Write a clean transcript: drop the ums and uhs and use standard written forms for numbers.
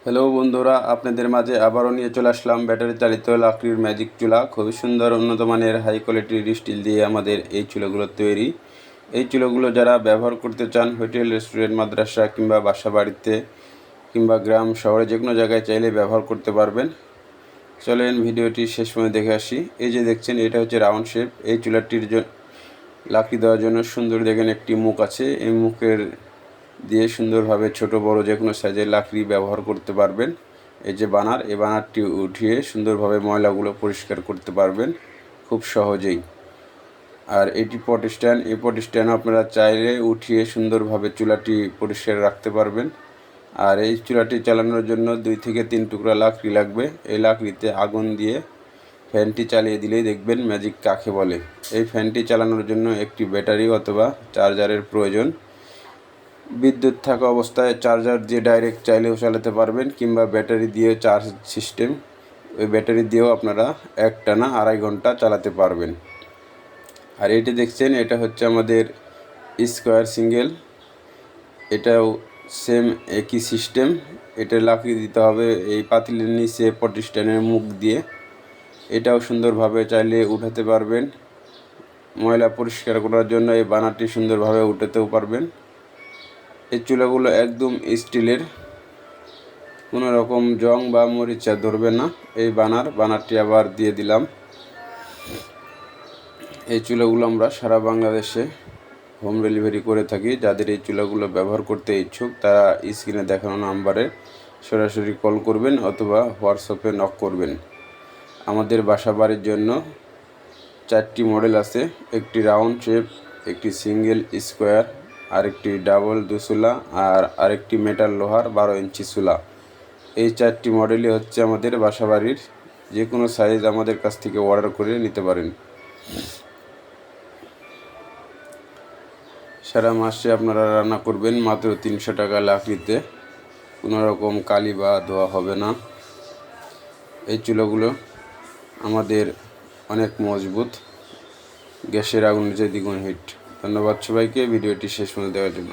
Hello বন্ধুরা, আপনাদের মাঝে আবারও নিয়ে চলে আসলাম ব্যাটারি চালিত লাকড়ির ম্যাজিক চুলা। খুবই সুন্দর উন্নত মানের হাই কোয়ালিটির স্টিল দিয়ে আমাদের এই চুলাগুলো তৈরি। এই চুলাগুলো যারা ব্যবহার করতে চান হোটেল, রেস্টুরেন্ট, মাদ্রাসা কিংবা বাসা বাড়িতে কিংবা গ্রাম শহরে যে কোনো জায়গায় চাইলে ব্যবহার করতে পারবেন। চলেন ভিডিওটি শেষ সময় দেখে আসি। এই যে দেখছেন, এটা হচ্ছে রাউন্ড শেপ। এই চুলাটির লাকড়ি দেওয়ার জন্য সুন্দর দেখেন একটি মুখ আছে। এই মুখের দিয়ে সুন্দরভাবে ছোট বড় যে কোনো সাইজের লাকড়ি ব্যবহার করতে পারবেন। এই যে বানার, এই বানারটি উঠিয়ে সুন্দরভাবে ময়লাগুলো পরিষ্কার করতে পারবেন খুব সহজেই। আর এটি পট স্ট্যান্ড, এই পট স্ট্যান্ড আপনারা চাইলে উঠিয়ে সুন্দরভাবে চুলাটি পরিষ্কার রাখতে পারবেন। আর এই চুলাটি চালানোর জন্য 2 থেকে 3 টুকরা লাকড়ি লাগবে। এই লাকড়িতে আগুন দিয়ে ফ্যানটি চালিয়ে দিলেই দেখবেন ম্যাজিক কাকে বলে। এই ফ্যানটি চালানোর জন্য একটি ব্যাটারি অথবা চার্জারের প্রয়োজন। বিদ্যুৎ থাকা অবস্থায় চার্জার দিয়ে ডাইরেক্ট চাইলেও চালাতে পারবেন, কিংবা ব্যাটারি দিয়ে চার্জ সিস্টেম, ওই ব্যাটারি দিয়েও আপনারা একটানা 2.5 ঘন্টা চালাতে পারবেন। আর এটি দেখছেন, এটা হচ্ছে আমাদের স্কোয়ার সিঙ্গেল। এটাও সেম একই সিস্টেম। এটা লাকড়ি দিতে হবে এই পাতিলের নিচে পট স্ট্যান্ডের মুখ দিয়ে। এটাও সুন্দরভাবে চাইলে উঠাতে পারবেন। ময়লা পরিষ্কার করার জন্য এই বানারটি সুন্দরভাবে উঠাতেও পারবেন। এই চুলাগুলো একদম স্টিলের, কোনো রকম জং বা মরিচা ধরবে না। এই বানারটি আবার দিয়ে দিলাম। এই চুলাগুলো আমরা সারা বাংলাদেশে হোম ডেলিভারি করে থাকি। যাদের এই চুলাগুলো ব্যবহার করতে ইচ্ছুক তারা স্ক্রিনে দেখানো নাম্বারে সরাসরি কল করবেন অথবা হোয়াটসঅ্যাপে নক করবেন। আমাদের বাসা বাড়ির জন্য 4টি মডেল আছে। একটি রাউন্ড শেপ, একটি সিঙ্গেল স্কোয়ার, আরেকটি ডাবল দুসুলা, আর আরেকটি মেটাল লোহার 12 ইঞ্চি চুলা। এই 4টি মডেলই হচ্ছে আমাদের বাসা বাড়ির। যে কোনো সাইজ আমাদের কাছ থেকে অর্ডার করে নিতে পারেন। সারা মাসে আপনারা রান্না করবেন মাত্র 300 টাকা লাকড়িতে। কোনো রকম কালি বা ধোয়া হবে না। এই চুলাগুলো আমাদের অনেক মজবুত, গ্যাসের আগুনের চেয়ে দ্বিগুণ হিট। ধন্যবাদ সবাইকে ভিডিওটি শেষ পর্যন্ত দেওয়ার জন্য।